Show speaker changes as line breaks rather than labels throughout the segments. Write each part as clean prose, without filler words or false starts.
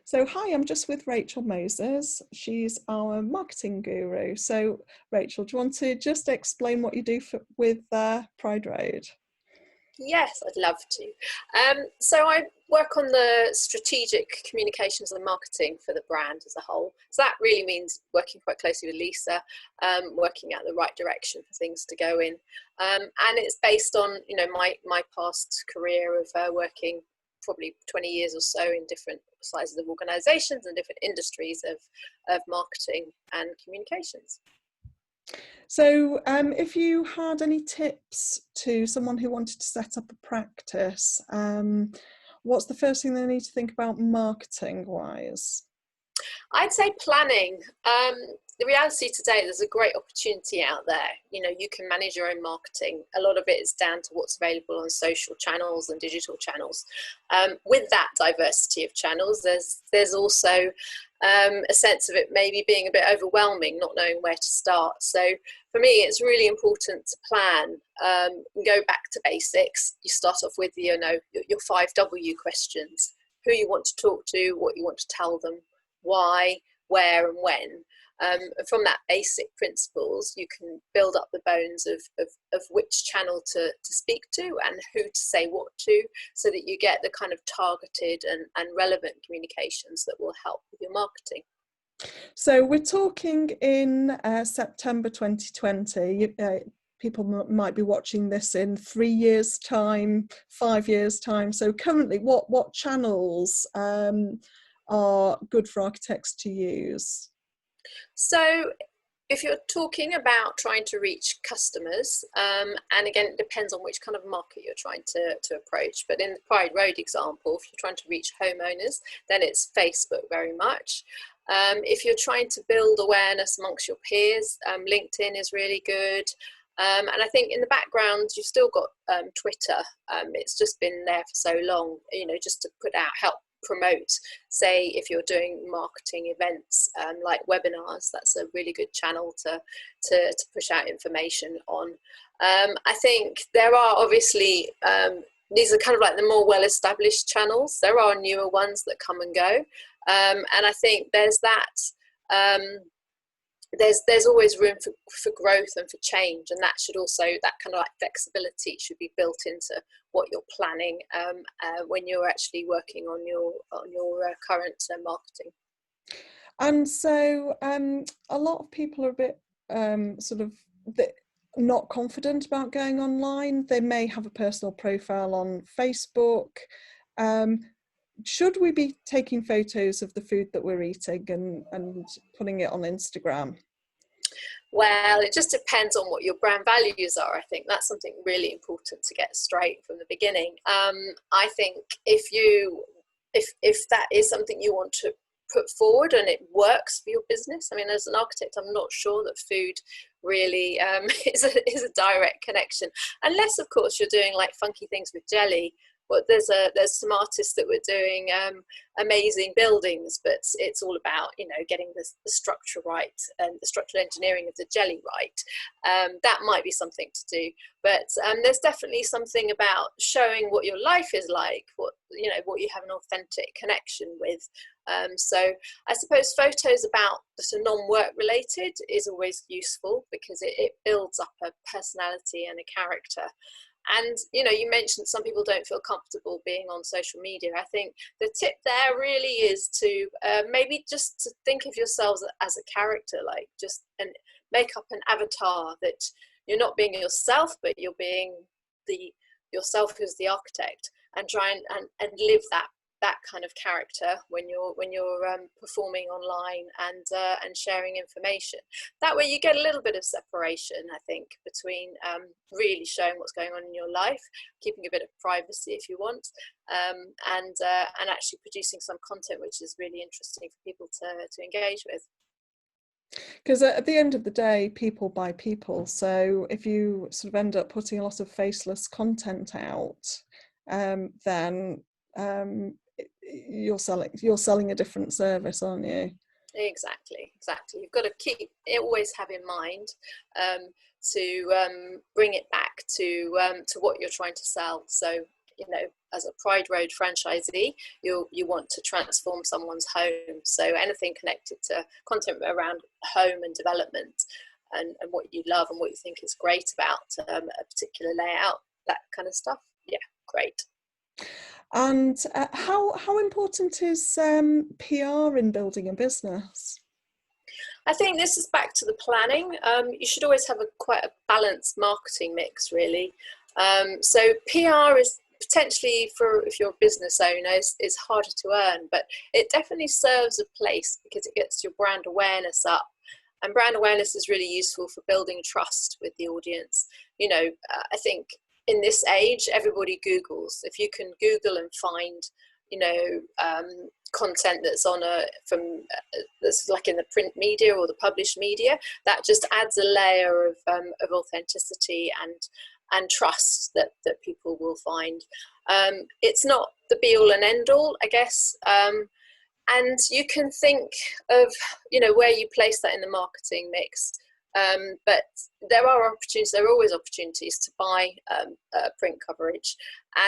So hi, I'm just with Rachel Moses. She's our marketing guru. So Rachel, do you want to just explain what you do with Pride Road?
Yes, I'd love to. So I work on the strategic communications and marketing for the brand as a whole. So that really means working quite closely with Lisa, working out the right direction for things to go in. And it's based on, my past career of working probably 20 years or so in different sizes of organizations and different industries of marketing and communications.
So if you had any tips to someone who wanted to set up a practice, what's the first thing they need to think about marketing wise?
I'd say planning. The reality today, there's a great opportunity out there. You can manage your own marketing. A lot of it is down to what's available on social channels and digital channels. With that diversity of channels, there's also a sense of it maybe being a bit overwhelming, not knowing where to start. So for me, it's really important to plan. Go back to basics. You start off with your 5W questions: who you want to talk to, what you want to tell them, why, where, and when. And from that basic principles, you can build up the bones of which channel to speak to and who to say what to, so that you get the kind of targeted and relevant communications that will help with your marketing.
So we're talking in September 2020. People might be watching this in 3 years' time, 5 years' time. So currently, what channels are good for architects to use?
So if you're talking about trying to reach customers, and again, it depends on which kind of market you're trying to approach, but in the Pride Road example, if you're trying to reach homeowners, then it's Facebook very much. If you're trying to build awareness amongst your peers, LinkedIn is really good. And I think in the background, you've still got Twitter. It's just been there for so long, just to put out, help promote. Say if you're doing marketing events like webinars, that's a really good channel to push out information on. I think there are obviously these are kind of like the more well-established channels. There are newer ones that come and go, and I think there's that. There's always room for growth and for change, and that should also, that kind of like flexibility should be built into what you're planning when you're actually working on your current marketing.
And so a lot of people are a bit not confident about going online. They may have a personal profile on Facebook. Should we be taking photos of the food that we're eating and putting it on Instagram?
Well, it just depends on what your brand values are. I think that's something really important to get straight from the beginning. I think if that is something you want to put forward and it works for your business, I mean, as an architect, I'm not sure that food really is a direct connection, unless of course you're doing like funky things with jelly. But there's some artists that were doing amazing buildings, but it's all about getting the structure right and the structural engineering of the jelly right. That might be something to do, but there's definitely something about showing what your life is like, what you have an authentic connection with. So I suppose photos about that are non-work related is always useful, because it builds up a personality and a character. And you mentioned some people don't feel comfortable being on social media. I think the tip there really is to maybe just to think of yourselves as a character, like just and make up an avatar that you're not being yourself, but you're being yourself who's the architect, and try and live that kind of character when you're performing online and sharing information. That way you get a little bit of separation, I think, between really showing what's going on in your life, keeping a bit of privacy if you want, and actually producing some content which is really interesting for people to engage with.
Because at the end of the day, people buy people. So if you sort of end up putting a lot of faceless content out, then you're selling a different service, aren't you?
Exactly. You've got to always have in mind to bring it back to what you're trying to sell. So you know, as a Pride Road franchisee, you want to transform someone's home. So anything connected to content around home and development, and what you love and what you think is great about a particular layout, that kind of stuff. Yeah, great.
And how important is PR in building a business?
I think this is back to the planning. You should always have quite a balanced marketing mix, really. So PR is potentially, for if you're a business owner, is harder to earn, but it definitely serves a place because it gets your brand awareness up. And brand awareness is really useful for building trust with the audience. You know, I think in this age, everybody Googles. If you can Google and find, you know, content that's that's like in the print media or the published media, that just adds a layer of authenticity and trust that people will find. It's not the be all and end all, I guess. And you can think of, you know, where you place that in the marketing mix. But there are always opportunities to buy print coverage,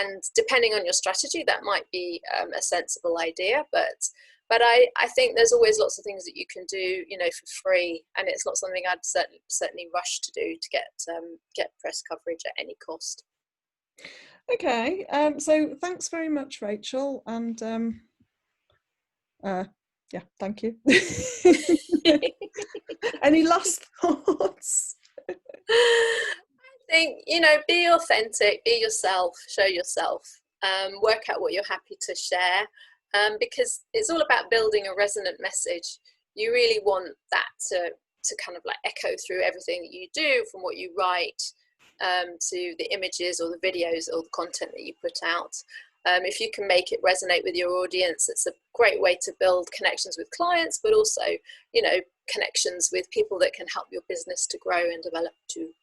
and depending on your strategy, that might be a sensible idea. But I think there's always lots of things that you can do, you know, for free, and it's not something I'd certainly rush to do to get press coverage at any cost.
Okay, so thanks very much, Rachel, and yeah, thank you. Any last thoughts?
I think, you know, be authentic, be yourself, show yourself, work out what you're happy to share, because it's all about building a resonant message. You really want that to kind of like echo through everything that you do, from what you write to the images or the videos or the content that you put out. If you can make it resonate with your audience, it's a great way to build connections with clients, but also, you know, connections with people that can help your business to grow and develop too.